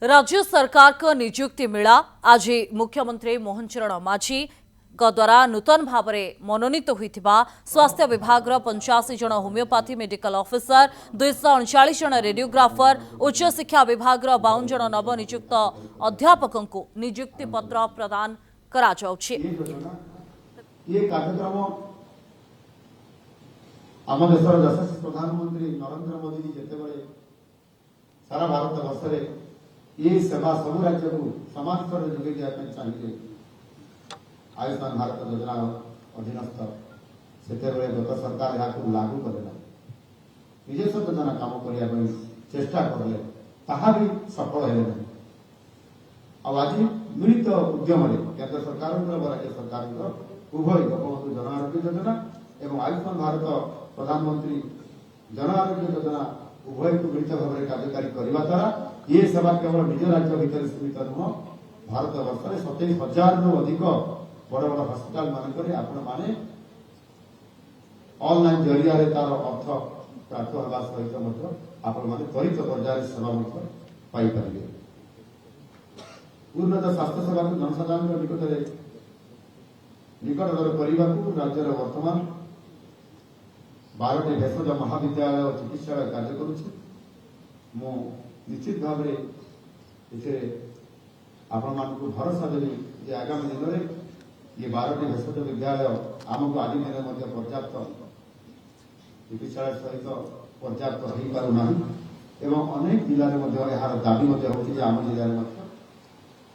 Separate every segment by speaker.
Speaker 1: राज्य सरकार को नियुक्ति मिला। आज मुख्यमंत्री मोहन चरण माझी द्वारा नूतन भाव में मनोनीत होता स्वास्थ्य विभाग 85 जन होमियोपैथी मेडिकल ऑफिसर 239 जन रेडियोग्राफर उच्च शिक्षा विभाग 52 जन नवनियुक्त अध्यापकों को नियुक्ति पत्र प्रदान करा जाउछि।
Speaker 2: ये कार्यक्रम आम देशर यशस्वी प्रधानमंत्री नरेंद्र मोदी जी जिते सारा भारत वर्ष में ये सेवा सब राज्य को समान स्तर जोगे देवाई चाहिए आयुष्मान भारत योजना अधीनस्थ से गत सरकार यहाँ लागू करेला विशेष योजना काम करने चेष्टा करले ताहा भी सफल है आज मिलित उद्यम केंद्र सरकार राज्य सरकार उभय लोकबंधु जन आरोग्य योजना एवं आयुष्मान भारत प्रधानमंत्री जन आरोग्य योजना उभय को मिलित भाव में कार्यकारी करने द्वारा ये सेवा केवल निज राज्य भितर सीमित नुह भारत वर्ष में 27,000 रु अधिक बड़ बड़ हस्पिटाल मानक आपण मैंने ऑनलाइन जरिया तार अर्थ प्राप्त होगा सहित आपण मैंने त्वरित पर्यायर सेवा पाइपर उन्नत स्वास्थ्य सेवा को जनसाधारण निकटतर करने राज्य वर्तमान 12टी भेषज महाविद्यालय और चिकित्सालय कार्य करुच्ची निश्चित भाव आपण मान भरोसा देवी आगामी दिन में ये 12टी भेषज विद्यालय आमको आज दिन में पर्याप्त चिकित्सालय सहित पर्याप्त हो पारना एवं अनेक जिले में यार दाबी होती आम जिले में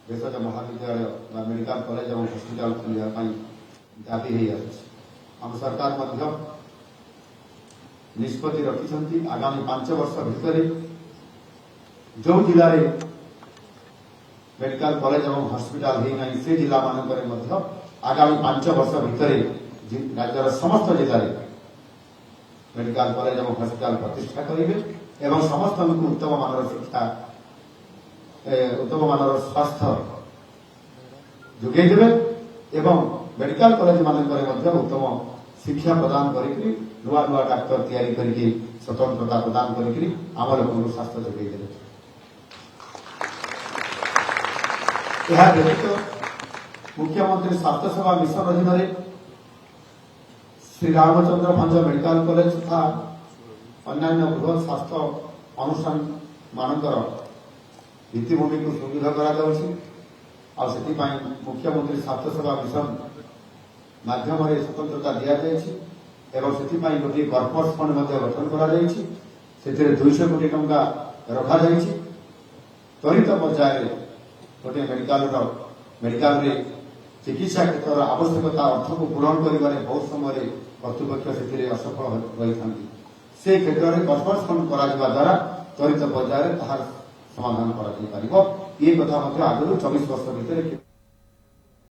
Speaker 2: भेषज महाविद्यालय मेडिकल कॉलेज और हॉस्पिटल खोलने दाबी आम सरकार निष्पत्ति रखी आगामी 5 वर्ष भितर जो जिले में मेडिकल कॉलेज और हॉस्पिटल होना से जिला मानक आगामी 5 वर्ष भितर राज्यर समस्त जिले में मेडिकल कॉलेज और हॉस्पिटल प्रतिष्ठा करेंगे एवं समस्त उत्तम मानर शिक्षा उत्तम मानर स्वास्थ्य जोगेदेवे एवं मेडिकल कॉलेज मानक उत्तम शिक्षा प्रदान करके नुआ नुआ डाक्तर तैयारी करके स्वतंत्रता प्रदान करके आम लोक स्वास्थ्य जोगेदेवे। यह व्यतीत मुख्यमंत्री स्वास्थ्य सेवा मिशन अधीन श्री रामचंद्र भंज मेडिकल कॉलेज तथा अन्य बृहत स्वास्थ्य अनुष्ठान मानकर भित्तिभूमि को सुदृढ़ कर मुख्यमंत्री स्वास्थ्य सेवा मिशन माध्यम स्वतंत्रता दि जाए गोटे कॉर्पोरेट फंड गठन कर 200 कोटी टंका रखा त्वरित पर्यायर गोटे मेडिकल चिकित्सा क्षेत्र आवश्यकता अर्थ को पूरण कर बहुत समय कर्तृपक्ष से असफल रही से क्षेत्र में कॉर्पोरेट फंड द्वारा त्वरित पर्यायर तार समाधान कर ये कथा आगु 24 वर्ष भितर